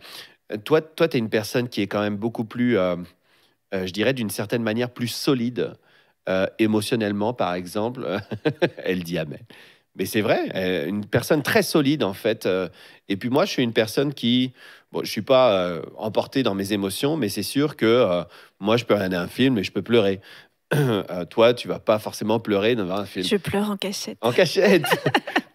Toi, tu es une personne qui est quand même beaucoup plus, je dirais, d'une certaine manière, plus solide émotionnellement, par exemple. Elle dit amen. Mais c'est vrai, une personne très solide, en fait. Et puis moi, je suis une personne qui... Bon, je suis pas emporté dans mes émotions, mais c'est sûr que moi, je peux regarder un film et je peux pleurer. Toi, tu vas pas forcément pleurer devant un film. Je pleure en cachette. En cachette.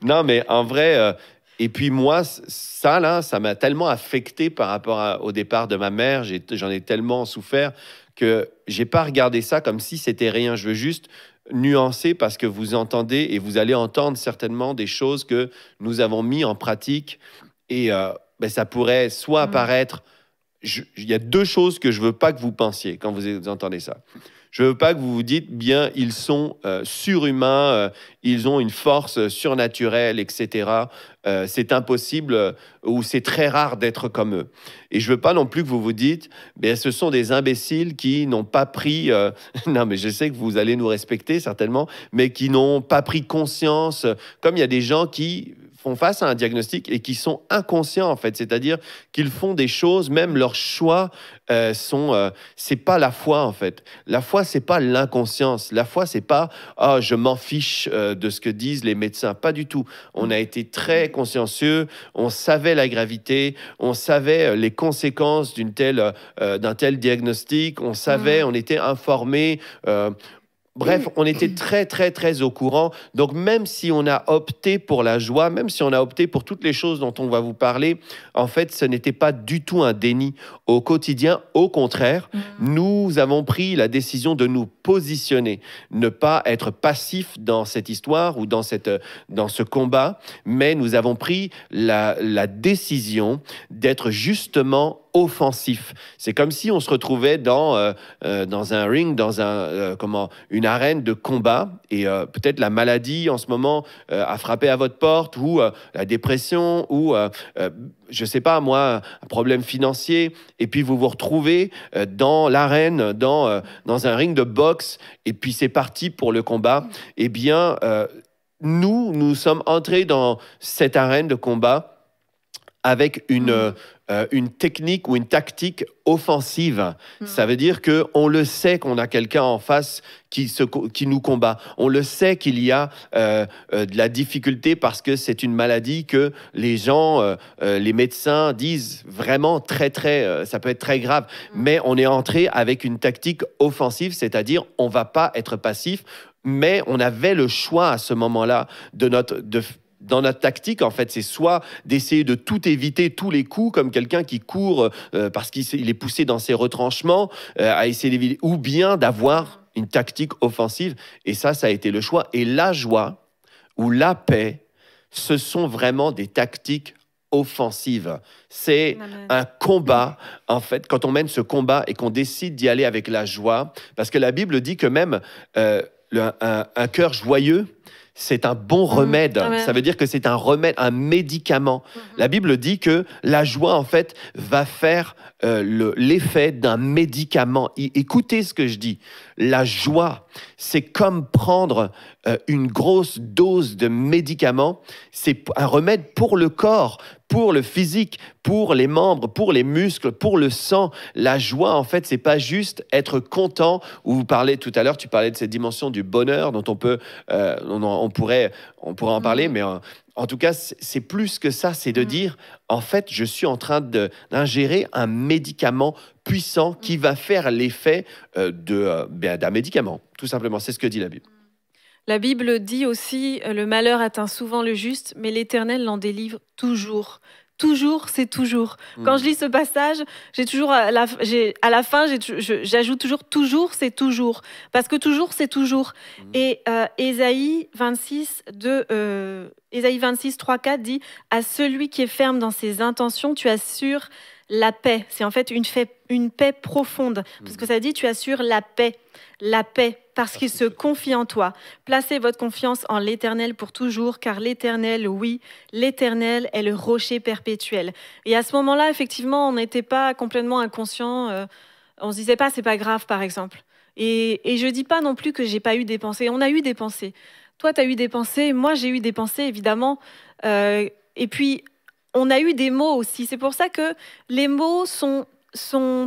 Non, mais en vrai... et puis moi, ça m'a tellement affecté par rapport au départ de ma mère. J'en ai tellement souffert que j'ai pas regardé ça comme si c'était rien. Je veux juste nuancer parce que vous entendez et vous allez entendre certainement des choses que nous avons mis en pratique. Et ça pourrait soit apparaître... Il y a deux choses que je veux pas que vous pensiez quand vous entendez ça. Je veux pas que vous vous dites, bien, ils sont surhumains, ils ont une force surnaturelle, etc. C'est impossible ou c'est très rare d'être comme eux. Et je veux pas non plus que vous vous dites, bien, ce sont des imbéciles qui n'ont pas pris... non, mais je sais que vous allez nous respecter certainement, mais qui n'ont pas pris conscience. Comme il y a des gens qui font face à un diagnostic et qui sont inconscients, en fait. C'est-à-dire qu'ils font des choses, même leurs choix c'est pas la foi, en fait. La foi, c'est pas l'inconscience. La foi, c'est pas « Ah, je m'en fiche de ce que disent les médecins ». Pas du tout. On a été très consciencieux, on savait la gravité, on savait les conséquences d'un tel diagnostic, on savait, on était informés. Bref, on était très, très, très au courant. Donc, même si on a opté pour la joie, même si on a opté pour toutes les choses dont on va vous parler, en fait, ce n'était pas du tout un déni au quotidien. Au contraire, nous avons pris la décision de nous positionner, ne pas être passifs dans cette histoire ou dans ce combat, mais nous avons pris la décision d'être justement offensif. C'est comme si on se retrouvait dans un ring, dans une arène de combat et peut-être la maladie en ce moment a frappé à votre porte ou la dépression ou je sais pas moi, un problème financier et puis vous vous retrouvez dans l'arène, dans un ring de boxe et puis c'est parti pour le combat. Eh bien, nous sommes entrés dans cette arène de combat avec une technique ou une tactique offensive. Ça veut dire qu'on le sait qu'on a quelqu'un en face qui nous combat. On le sait qu'il y a de la difficulté parce que c'est une maladie que les gens, les médecins disent vraiment très, très... ça peut être très grave. Mais on est entré avec une tactique offensive, c'est-à-dire on ne va pas être passif, mais on avait le choix à ce moment-là dans notre tactique, en fait, c'est soit d'essayer de tout éviter, tous les coups, comme quelqu'un qui court parce qu'il est poussé dans ses retranchements, à essayer d'éviter, ou bien d'avoir une tactique offensive. Et ça a été le choix. Et la joie ou la paix, ce sont vraiment des tactiques offensives. C'est un combat, en fait, quand on mène ce combat et qu'on décide d'y aller avec la joie, parce que la Bible dit que même un cœur joyeux, c'est un bon remède. Ça veut dire que c'est un remède, un médicament. La Bible dit que la joie, en fait, va faire l'effet d'un médicament. Écoutez ce que je dis. La joie, c'est comme prendre une grosse dose de médicament. C'est un remède pour le corps, pour le physique, pour les membres, pour les muscles, pour le sang. La joie, en fait, c'est pas juste être content. Ou vous parlez tout à l'heure, tu parlais de cette dimension du bonheur dont on on pourrait en parler, mais en tout cas, c'est plus que ça. C'est de dire, en fait, je suis en train d'ingérer un médicament puissant qui va faire l'effet d'un médicament, tout simplement. C'est ce que dit la Bible. La Bible dit aussi, le malheur atteint souvent le juste, mais l'Éternel l'en délivre toujours. Toujours, c'est toujours. Quand je lis ce passage, j'ai toujours à la fin, j'ajoute toujours, c'est toujours. Parce que toujours, c'est toujours. Et Ésaïe 26, 3, 4 dit « À celui qui est ferme dans ses intentions, tu assures la paix. » C'est en fait une paix profonde. Parce que ça dit « Tu assures la paix. » La paix, parce qu'il se confie en toi. Placez votre confiance en l'Éternel pour toujours, car l'Éternel, oui, l'Éternel est le rocher perpétuel. Et à ce moment-là, effectivement, on n'était pas complètement inconscient. On se disait pas, c'est pas grave, par exemple. Et je dis pas non plus que j'ai pas eu des pensées. On a eu des pensées. Toi, tu as eu des pensées. Moi, j'ai eu des pensées, évidemment. Et puis, on a eu des mots aussi. C'est pour ça que les mots sont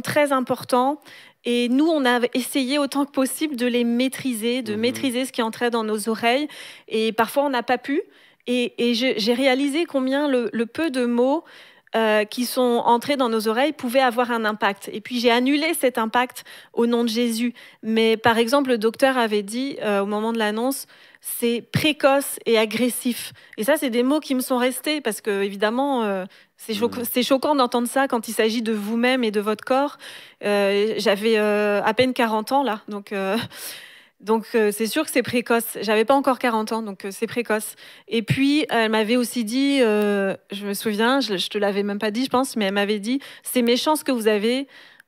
très importants. Et nous, on a essayé autant que possible de les maîtriser, de maîtriser ce qui entrait dans nos oreilles. Et parfois, on n'a pas pu. Et j'ai réalisé combien le peu de mots qui sont entrés dans nos oreilles pouvaient avoir un impact. Et puis, j'ai annulé cet impact au nom de Jésus. Mais par exemple, le docteur avait dit au moment de l'annonce, c'est précoce et agressif. Et ça, c'est des mots qui me sont restés parce que, évidemment, c'est choquant d'entendre ça quand il s'agit de vous-même et de votre corps. J'avais à peine 40 ans, là. Donc c'est sûr que c'est précoce. J'avais pas encore 40 ans, donc c'est précoce. Et puis, elle m'avait aussi dit, je me souviens, je te l'avais même pas dit, je pense, mais elle m'avait dit, c'est méchant ce que vous avez.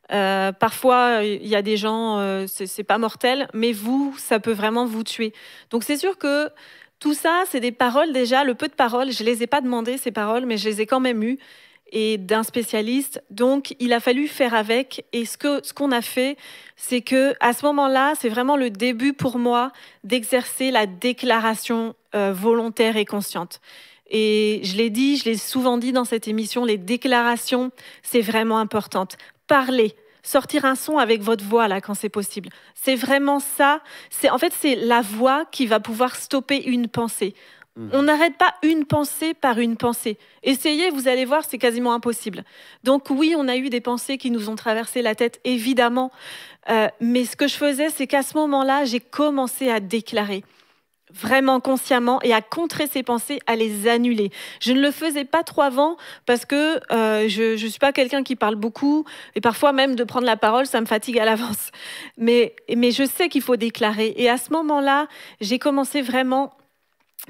Parfois, il y a des gens, c'est pas mortel, mais vous, ça peut vraiment vous tuer. Donc c'est sûr que tout ça, c'est des paroles déjà, le peu de paroles, je les ai pas demandées ces paroles, mais je les ai quand même eues, et d'un spécialiste. Donc il a fallu faire avec. Et ce qu'on a fait, c'est que à ce moment-là, c'est vraiment le début pour moi d'exercer la déclaration volontaire et consciente. Et je l'ai souvent dit dans cette émission, les déclarations, c'est vraiment important. Parler, sortir un son avec votre voix là quand c'est possible. C'est vraiment ça. En fait, c'est la voix qui va pouvoir stopper une pensée. On n'arrête pas une pensée par une pensée. Essayez, vous allez voir, c'est quasiment impossible. Donc oui, on a eu des pensées qui nous ont traversé la tête, évidemment. Mais ce que je faisais, c'est qu'à ce moment-là, j'ai commencé à déclarer. Vraiment consciemment, et à contrer ces pensées, à les annuler. Je ne le faisais pas trop avant parce que je ne suis pas quelqu'un qui parle beaucoup, et parfois même de prendre la parole, ça me fatigue à l'avance. Mais je sais qu'il faut déclarer. Et à ce moment-là, j'ai commencé vraiment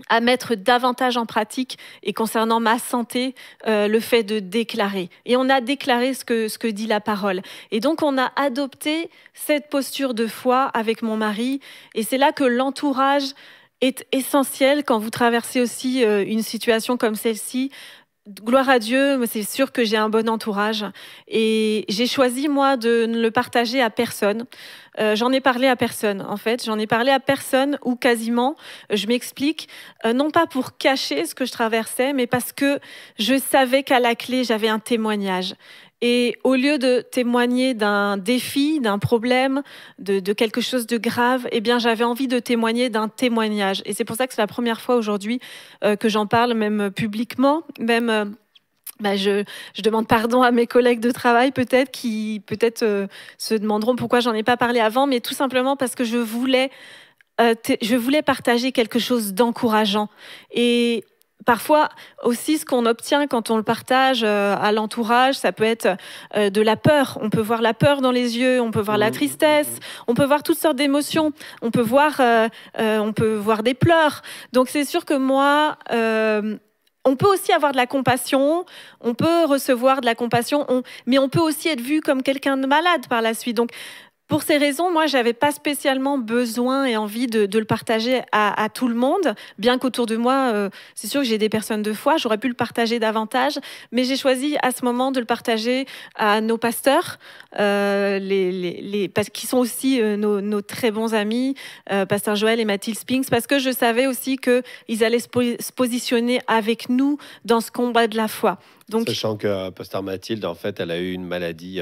à mettre davantage en pratique, et concernant ma santé, le fait de déclarer. Et on a déclaré ce que dit la parole. Et donc, on a adopté cette posture de foi avec mon mari, et c'est là que l'entourage est essentiel quand vous traversez aussi une situation comme celle-ci. Gloire à Dieu, c'est sûr que j'ai un bon entourage. Et j'ai choisi, moi, de ne le partager à personne. J'en ai parlé à personne, en fait. J'en ai parlé à personne, ou quasiment. Je m'explique. Non pas pour cacher ce que je traversais, mais parce que je savais qu'à la clé, j'avais un témoignage. Et au lieu de témoigner d'un défi, d'un problème, de quelque chose de grave, eh bien, j'avais envie de témoigner d'un témoignage. Et c'est pour ça que c'est la première fois aujourd'hui que j'en parle, même publiquement, même... je demande pardon à mes collègues de travail peut-être qui se demanderont pourquoi j'en ai pas parlé avant, mais tout simplement parce que je voulais partager quelque chose d'encourageant. Et parfois aussi, ce qu'on obtient quand on le partage à l'entourage, ça peut être de la peur. On peut voir la peur dans les yeux, on peut voir la tristesse, on peut voir toutes sortes d'émotions, on peut voir des pleurs. Donc c'est sûr que moi... on peut aussi avoir de la compassion, on peut recevoir de la compassion, mais on peut aussi être vu comme quelqu'un de malade par la suite. Donc, pour ces raisons, moi, je n'avais pas spécialement besoin et envie de le partager à tout le monde, bien qu'autour de moi, c'est sûr que j'ai des personnes de foi, j'aurais pu le partager davantage, mais j'ai choisi à ce moment de le partager à nos pasteurs, qui sont aussi nos très bons amis, Pasteur Joël et Mathilde Spinks, parce que je savais aussi qu'ils allaient se positionner avec nous dans ce combat de la foi. Donc, sachant que Pasteur Mathilde, en fait, elle a eu une maladie...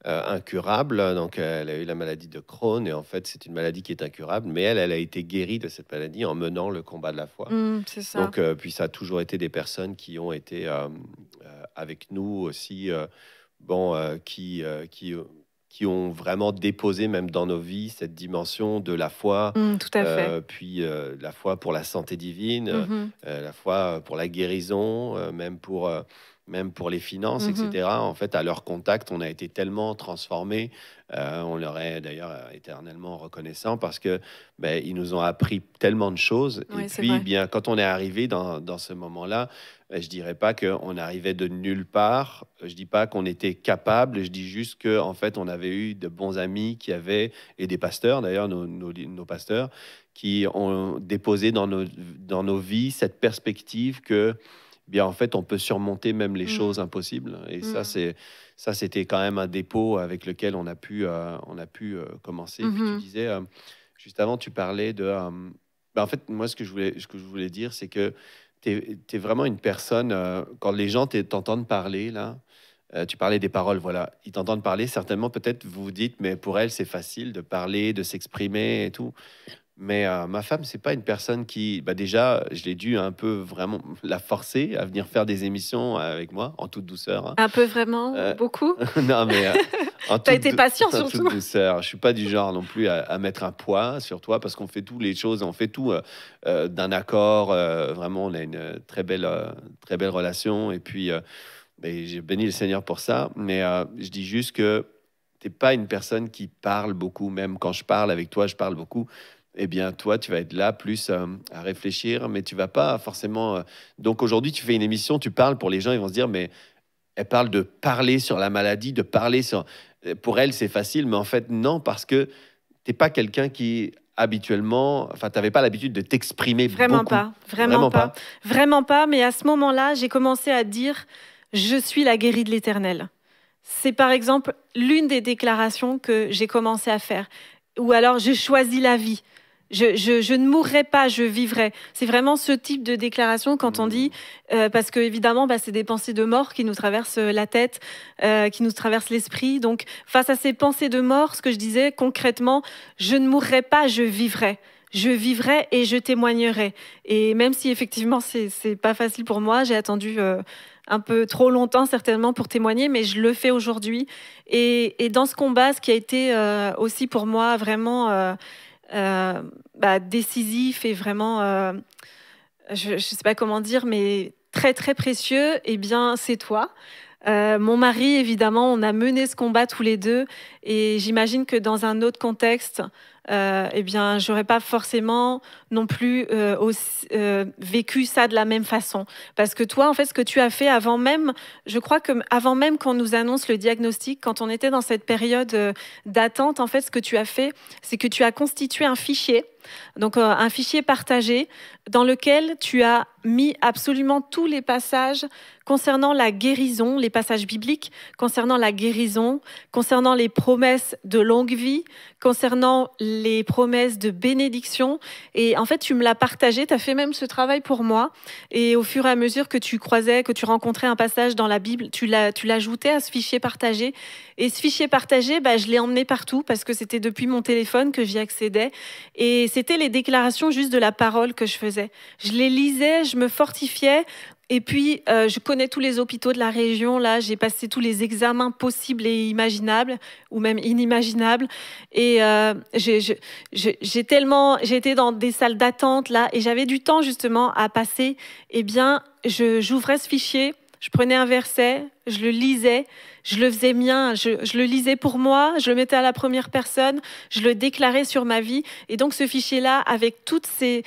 incurable. Donc, elle a eu la maladie de Crohn et en fait, c'est une maladie qui est incurable. Mais elle a été guérie de cette maladie en menant le combat de la foi. C'est ça. Donc, puis ça a toujours été des personnes qui ont été avec nous aussi, qui ont vraiment déposé même dans nos vies cette dimension de la foi, Tout à fait. puis la foi pour la santé divine, Mhm. la foi pour la guérison, même pour les finances, Mhm. etc. En fait, à leur contact, on a été tellement transformés. On leur est d'ailleurs éternellement reconnaissant parce que ils nous ont appris tellement de choses. Et Oui, c'est puis, vrai. bien, quand on est arrivé dans ce moment-là, je dirais pas qu'on arrivait de nulle part. Je dis pas qu'on était capable. Je dis juste que en fait, on avait eu de bons amis et des pasteurs d'ailleurs, nos pasteurs, qui ont déposé dans nos vies cette perspective que bien en fait, on peut surmonter même les Mm. choses impossibles. Et Mm. ça, c'était quand même un dépôt avec lequel on a pu commencer. Puis tu Mhm. disais juste avant, tu parlais de. En fait, moi, ce que je voulais dire, c'est que tu es vraiment une personne. Quand les gens t'entendent parler là, tu parlais des paroles, voilà. Ils t'entendent parler. Certainement, peut-être vous vous dites, mais pour elle, c'est facile de parler, de s'exprimer et tout. Mais ma femme, c'est pas une personne qui, déjà, je l'ai dû un peu vraiment la forcer à venir faire des émissions avec moi en toute douceur, hein. Un peu vraiment, Euh, beaucoup. non, mais en T'as été patient en toute surtout. douceur. Je suis pas du genre non plus à mettre un poids sur toi parce qu'on fait toutes les choses, on fait tout d'un accord. Vraiment, on a une très belle relation. Et puis, j'ai béni le Seigneur pour ça. Mais je dis juste que t'es pas une personne qui parle beaucoup. Même quand je parle avec toi, je parle beaucoup. Eh bien, toi, tu vas être là plus à réfléchir, mais tu vas pas forcément. Donc aujourd'hui, tu fais une émission, tu parles pour les gens, ils vont se dire, mais elle parle de parler sur la maladie, de parler sur. Pour elle, c'est facile, mais en fait, non, parce que t'es pas quelqu'un qui habituellement. Enfin, tu n'avais pas l'habitude de t'exprimer Vraiment beaucoup. pas, vraiment Vraiment pas, pas. vraiment pas. Mais à ce moment-là, j'ai commencé à dire, je suis la guérie de l'Éternel. C'est par exemple l'une des déclarations que j'ai commencé à faire. Ou alors, je choisis la vie. Je ne mourrai pas, je vivrai. C'est vraiment ce type de déclaration quand on dit, parce que évidemment, c'est des pensées de mort qui nous traversent la tête, qui nous traversent l'esprit. Donc, face à ces pensées de mort, ce que je disais concrètement, je ne mourrai pas, je vivrai. Je vivrai et je témoignerai. Et même si effectivement, c'est pas facile pour moi, j'ai attendu un peu trop longtemps certainement pour témoigner, mais je le fais aujourd'hui. Et dans ce combat, ce qui a été aussi pour moi vraiment décisif et vraiment, je ne sais pas comment dire, mais très très précieux, eh bien c'est toi. Mon mari, évidemment, on a mené ce combat tous les deux, et j'imagine que dans un autre contexte, eh bien, j'aurais pas forcément non plus vécu ça de la même façon. Parce que toi, en fait, ce que tu as fait avant même, je crois que avant même qu'on nous annonce le diagnostic, quand on était dans cette période d'attente, en fait, ce que tu as fait, c'est que tu as constitué un fichier. Donc un fichier partagé dans lequel tu as mis absolument tous les passages concernant la guérison, les passages bibliques concernant la guérison, concernant les promesses de longue vie, concernant les promesses de bénédiction. Et en fait, tu me l'as partagé, tu as fait même ce travail pour moi. Et au fur et à mesure que tu croisais, que tu rencontrais un passage dans la Bible, tu l'ajoutais à ce fichier partagé. Et ce fichier partagé, je l'ai emmené partout parce que c'était depuis mon téléphone que j'y accédais. Et c'était les déclarations juste de la parole que je faisais. Je les lisais, je me fortifiais. Et puis, je connais tous les hôpitaux de la région. Là, j'ai passé tous les examens possibles et imaginables, ou même inimaginables. Et j'ai été dans des salles d'attente là, et j'avais du temps justement à passer. Eh bien, j'ouvrais ce fichier, je prenais un verset, je le lisais, je le faisais mien, je le lisais pour moi, je le mettais à la première personne, je le déclarais sur ma vie. Et donc ce fichier-là, avec toutes ces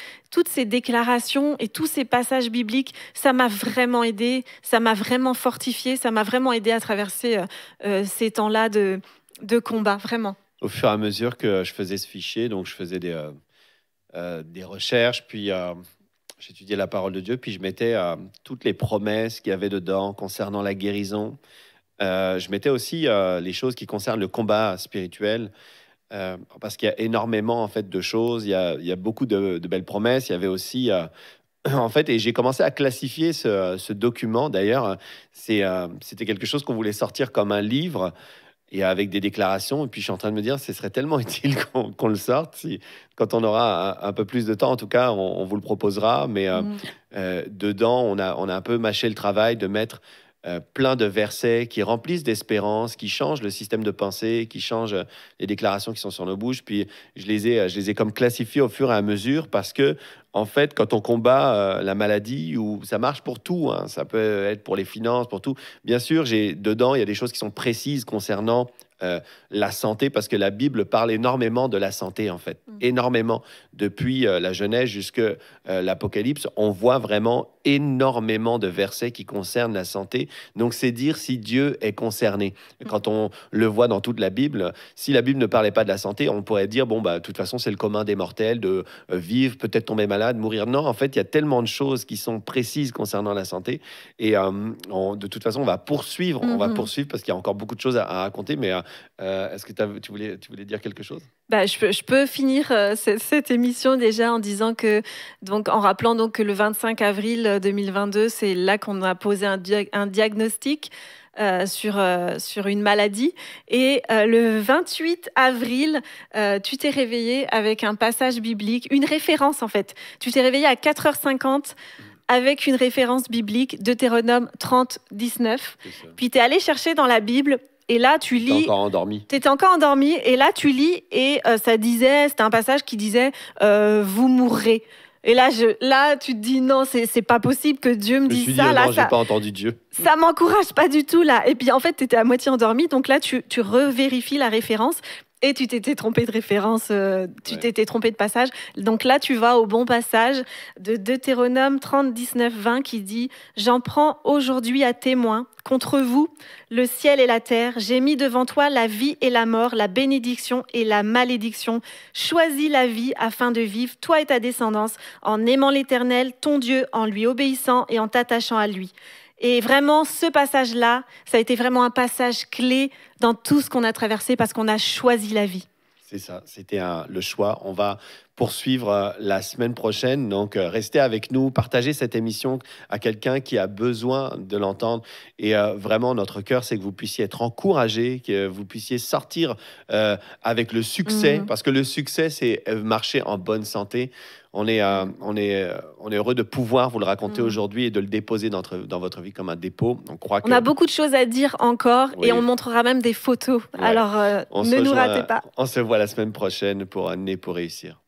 déclarations et tous ces passages bibliques, ça m'a vraiment aidé, ça m'a vraiment fortifié, ça m'a vraiment aidé à traverser ces temps-là de combat, vraiment. Au fur et à mesure que je faisais ce fichier, donc je faisais des recherches, puis j'étudiais la parole de Dieu, puis je mettais toutes les promesses qu'il y avait dedans concernant la guérison. Je mettais aussi les choses qui concernent le combat spirituel, parce qu'il y a énormément en fait de choses. Il y a beaucoup de belles promesses. Il y avait aussi en fait, et j'ai commencé à classifier ce document. D'ailleurs, c'était quelque chose qu'on voulait sortir comme un livre. et avec des déclarations. Et puis, je suis en train de me dire, ce serait tellement utile qu'on le sorte. Quand on aura un peu plus de temps, en tout cas, on vous le proposera. Mais dedans, on a un peu mâché le travail de mettre plein de versets qui remplissent d'espérance, qui changent le système de pensée, qui changent les déclarations qui sont sur nos bouches. Puis je les ai comme classifiés au fur et à mesure parce que, en fait, quand on combat la maladie, ou ça marche pour tout, hein, ça peut être pour les finances, pour tout. Bien sûr, dedans, il y a des choses qui sont précises concernant la santé, parce que la Bible parle énormément de la santé, en fait. Énormément. Depuis la Genèse jusqu'à l'Apocalypse, on voit vraiment énormément de versets qui concernent la santé. Donc, c'est dire si Dieu est concerné. Quand on le voit dans toute la Bible, si la Bible ne parlait pas de la santé, on pourrait dire, bon, bah, de toute façon, c'est le commun des mortels de vivre, peut-être tomber malade, mourir. Non, en fait, il y a tellement de choses qui sont précises concernant la santé. Et de toute façon, on va poursuivre. On va poursuivre parce qu'il y a encore beaucoup de choses à raconter. Mais est-ce que tu voulais dire quelque chose? Je peux finir cette émission déjà en disant que, donc, en rappelant donc que le 25 avril 2022, c'est là qu'on a posé un diagnostic sur une maladie. Et le 28 avril, tu t'es réveillé avec un passage biblique, une référence en fait. Tu t'es réveillé à 4h50 avec une référence biblique, Deutéronome 30, 19. Puis tu es allé chercher dans la Bible. Et là, tu lis. T'étais encore endormi. T'étais encore endormi. Et là, tu lis. Et c'était un passage qui disait vous mourrez. Et là, tu te dis non, c'est pas possible que Dieu me dise ça. Non, j'ai pas entendu Dieu. Ça m'encourage pas du tout là. Et puis en fait, t'étais à moitié endormi. Donc là, tu revérifies la référence. Et tu t'étais trompé de référence, t'étais trompé de passage. Donc là, tu vas au bon passage de Deutéronome 30, 19, 20 qui dit « J'en prends aujourd'hui à témoin contre vous, le ciel et la terre. J'ai mis devant toi la vie et la mort, la bénédiction et la malédiction. Choisis la vie afin de vivre, toi et ta descendance, en aimant l'Éternel, ton Dieu, en lui obéissant et en t'attachant à lui. » Et vraiment, ce passage-là, ça a été vraiment un passage clé dans tout ce qu'on a traversé parce qu'on a choisi la vie. C'est ça, c'était le choix. On va poursuivre la semaine prochaine. Donc, restez avec nous, partagez cette émission à quelqu'un qui a besoin de l'entendre. Et vraiment, notre cœur, c'est que vous puissiez être encouragés, que vous puissiez sortir avec le succès, parce que le succès, c'est marcher en bonne santé. On est heureux de pouvoir vous le raconter aujourd'hui et de le déposer dans votre vie comme un dépôt. On a beaucoup de choses à dire encore et on montrera même des photos. Ouais. Alors, ne nous ratez pas. On se voit la semaine prochaine pour Né pour réussir.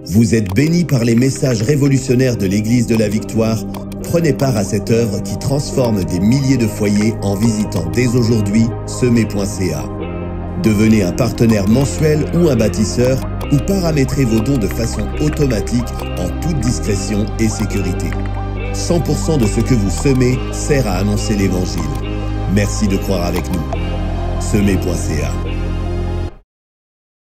Vous êtes bénis par les messages révolutionnaires de l'Église de la Victoire. Prenez part à cette œuvre qui transforme des milliers de foyers en visitant dès aujourd'hui semer.ca. Devenez un partenaire mensuel ou un bâtisseur ou paramétrez vos dons de façon automatique en toute discrétion et sécurité. 100% de ce que vous semez sert à annoncer l'Évangile. Merci de croire avec nous. Semer.ca